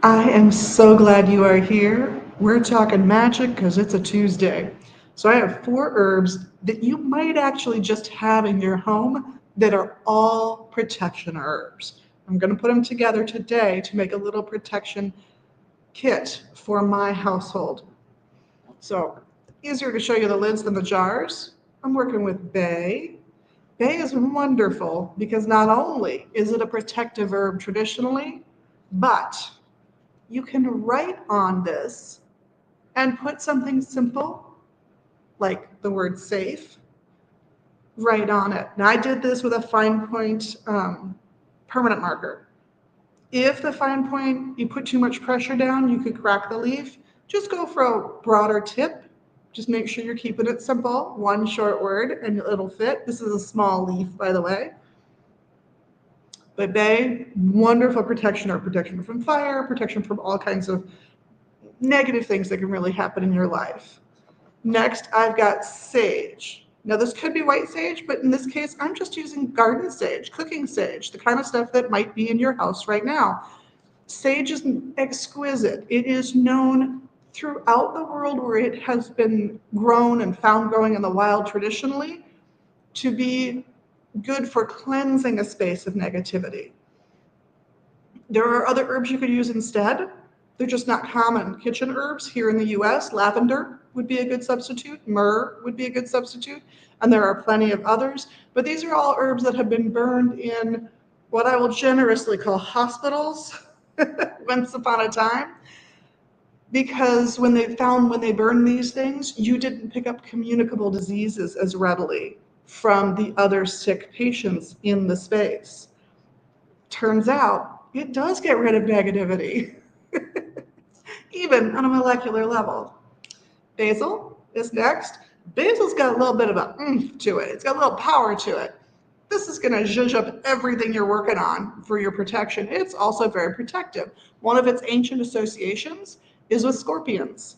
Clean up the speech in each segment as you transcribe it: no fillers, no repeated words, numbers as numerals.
I am so glad you are here. We're talking magic because it's a Tuesday. So I have four herbs that you might actually just have in your home that are all protection herbs. I'm going to put them together today to make a little protection kit for my household. So easier to show you the lids than the jars. I'm working with bay. Bay is wonderful because not only is it a protective herb traditionally, but you can write on this and put something simple like the word safe right on it. Now I did this with a fine point permanent marker. If the fine point, you put too much pressure down, you could crack the leaf. Just go for a broader tip. Just make sure you're keeping it simple, one short word, and it'll fit. This is a small leaf, by the way. But bay, wonderful protection, or protection from fire, protection from all kinds of negative things that can really happen in your life. Next, I've got sage. Now, this could be white sage, but in this case, I'm just using garden sage, cooking sage, the kind of stuff that might be in your house right now. Sage is exquisite. It is known throughout the world where it has been grown and found growing in the wild traditionally to be good for cleansing a space of negativity. There are other herbs you could use instead. They're just not common kitchen herbs here in the US. Lavender would be a good substitute, myrrh would be a good substitute, and there are plenty of others. But these are all herbs that have been burned in what I will generously call hospitals once upon a time, because when they burned these things, you didn't pick up communicable diseases as readily from the other sick patients in the space. Turns out it does get rid of negativity, even on a molecular level. Basil is next. Basil's got a little bit of a oomph to it. It's got a little power to it. This is going to zhuzh up everything you're working on for your protection. It's also very protective. One of its ancient associations is with scorpions.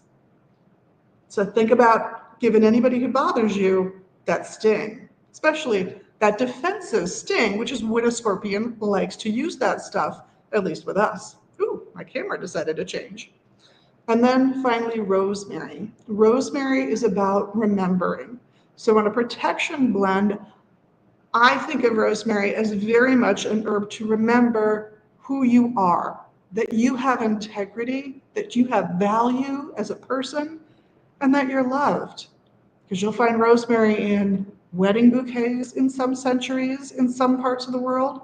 So think about giving anybody who bothers you that sting, especially that defensive sting, which is when a scorpion likes to use that stuff, at least with us. Ooh, my camera decided to change. And then finally, rosemary. Rosemary is about remembering. So in a protection blend, I think of rosemary as very much an herb to remember who you are, that you have integrity, that you have value as a person, and that you're loved. Because you'll find rosemary in wedding bouquets in some centuries, in some parts of the world,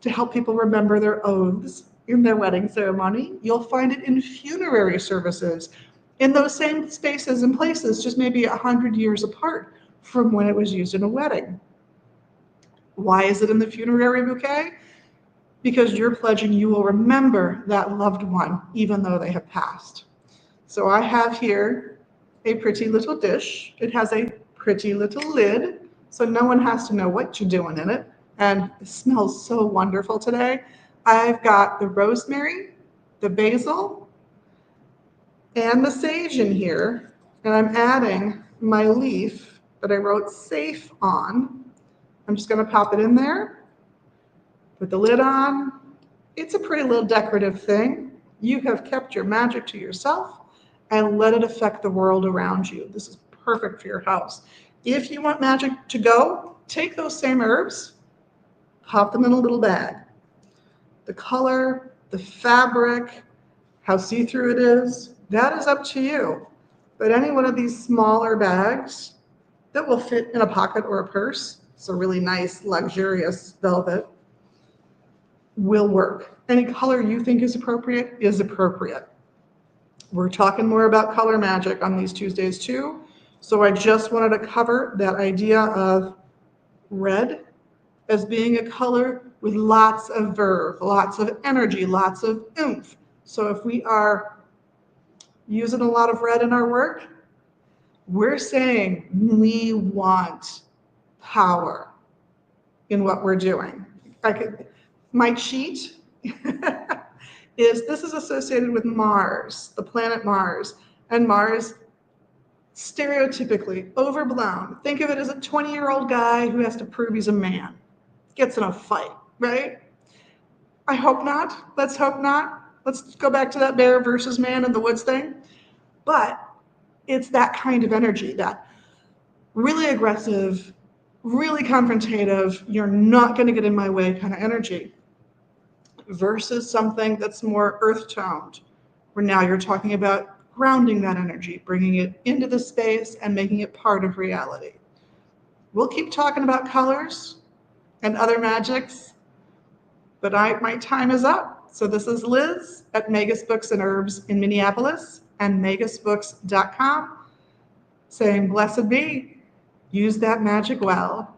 to help people remember their oaths in their wedding ceremony. You'll find it in funerary services, in those same spaces and places, just maybe 100 years apart from when it was used in a wedding. Why is it in the funerary bouquet? Because you're pledging you will remember that loved one, even though they have passed. So I have here a pretty little dish. It has a pretty little lid, so no one has to know what you're doing in it. And it smells so wonderful today. I've got the rosemary, the basil, and the sage in here. And I'm adding my leaf that I wrote safe on. I'm just going to pop it in there, put the lid on. It's a pretty little decorative thing. You have kept your magic to yourself and let it affect the world around you. This is perfect for your house. If you want magic to go, take those same herbs, pop them in a little bag. The color, the fabric, how see-through it is, that is up to you. But any one of these smaller bags that will fit in a pocket or a purse, it's a really nice, luxurious velvet, will work. Any color you think is appropriate is appropriate. We're talking more about color magic on these Tuesdays too. So I just wanted to cover that idea of red as being a color with lots of verve, lots of energy, lots of oomph. So if we are using a lot of red in our work, we're saying we want power in what we're doing. My cheat is this is associated with Mars, the planet Mars, and Mars stereotypically overblown. Think of it as a 20-year-old guy who has to prove he's a man, gets in a fight, right? I hope not. Let's hope not. Let's go back to that bear versus man in the woods thing. But it's that kind of energy, that really aggressive, really confrontative, you're not going to get in my way kind of energy, versus something that's more earth toned, where now you're talking about grounding that energy, bringing it into the space and making it part of reality. We'll keep talking about colors and other magics, but my time is up. So this is Liz at Magus Books and Herbs in Minneapolis and magusbooks.com saying, blessed be, use that magic well.